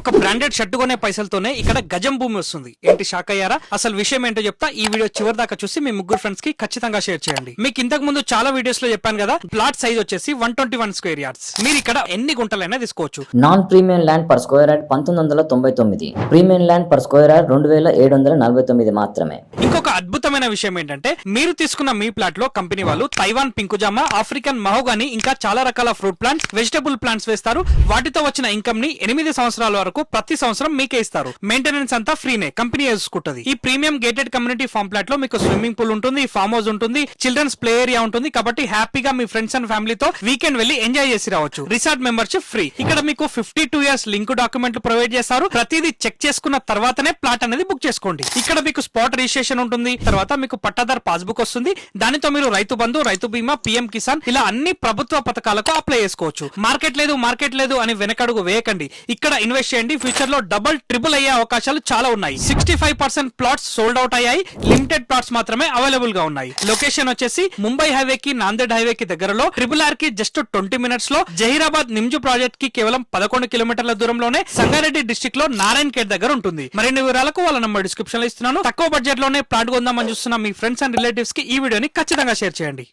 ఒక branded shirt కొనే పైసలతోనే ఇక్కడ గజం భూమి వస్తుంది. ఏంటి షాక్ అయ్యారా? అసలు విషయం ఏంటో చెప్తా. ఈ వీడియో చివరి దాకా చూసి మీ ముగ్గురు ఫ్రెండ్స్ కి ఖచ్చితంగా షేర్ చేయండి. మీకు ఇంతకు ముందు చాలా వీడియోస్ లో చెప్పాను కదా, ప్లాట్ సైజ్ వచ్చేసి 121 స్క్వేర్ యార్డ్స్. మీరు ఇక్కడ ఎన్ని గుంటలైనా తీసుకోవచ్చు. Non premium land per square yard 1999, premium land per square yard 2749 మాత్రమే. ఇంకొక అద్భుతమైన విషయం ఏంటంటే, మీరు తీసుకున్న మీ ప్లాట్ లో కంపెనీ వాళ్ళు తైవాన్ పింకుజామ, ఆఫ్రికన్ మహోగాని, ఇంకా చాలా రకాల ఫ్రూట్ ప్లాంట్స్, వెజిటబుల్ ప్లాంట్స్ వేస్తారు. వాటితో వచ్చిన ఇన్కమ్ ని 8 సంవత్సరాల వరకు ప్రతి సంవత్సరం మీకే ఇస్తారు. మెయింటెనెన్స్ అంతా ఫ్రీనే, కంపెనీ చూసుకుంటది. ఈ premium gated community farm plot లో మీకు స్విమ్మింగ్ పూల్ ఉంటుంది, ఫార్మ్ హౌస్ ఉంటుంది, చిల్డ్రన్స్ ప్లే ఏరియా ఉంటుంది. కాబట్టి హ్యాపీగా మీ ఫ్రెండ్స్ అండ్ ఫ్యామిలీతో వీకెండ్ వెళ్లి ఎంజాయ్ చేసి రావచ్చు. Resort membership free. ఇక్కడ మీకు 52 years లింక్ డాక్యుమెంట్లు ప్రొవైడ్ చేస్తారు. ప్రతిదీ చెక్ చేసుకున్న తర్వాతనే ప్లాట్ అనేది బుక్ చేసుకోండి. ఇక్కడ మీకు స్పాట్ రిజిస్ట్రేషన్ ఉంటుంది. తర్వాత మీకు పట్టాదార్ పాస్బుక్ వస్తుంది. దానితో మీరు రైతు బంధు, రైతు బీమా, పిఎం కిసాన్ ఇలా అన్ని ప్రభుత్వ పథకాలకు అప్లై చేసుకోవచ్చు. మార్కెట్ లేదు అని వెనకడుగు వేయకండి. ఇక్కడ ఇన్వెస్ట్ చేయండి. ఫ్యూచర్ లో డబుల్ ట్రిపుల్ అయ్యే అవకాశాలు చాలా ఉన్నాయి. 65% ప్లాట్స్ సోల్డ్ అవుట్ అయ్యాయి. లిమిటెడ్ ప్లాట్స్ మాత్రమే అవైలబుల్ గా ఉన్నాయి. లొకేషన్ వచ్చేసి ముంబై హైవే కి, నాందేడ్ హైవే కి దగ్గరలో, RRR కి జస్ట్ 20 minutes లో, జహీరాబాద్ నిమ్జు ప్రాజెక్ట్ కి కేవలం 11 kilometerల దూరంలోనే, సంగారెడ్డి డిస్ట్రిక్ట్ లో నారాయణ్ ఖేడ్ దగ్గర ఉంటుంది. మరిన్ని వివరాలకు వాళ్ళ నంబర్ డిస్క్రిప్షన్ లో ఇస్తున్నాను. తక్కువ బడ్జెట్ లోనే ప్లాట్ కొందామని చూస్తున్న మీ ఫ్రెండ్స్ అండ్ రిలేటివ్స్ కి ఈ వీడియోని ఖచ్చితంగా షేర్ చేయండి.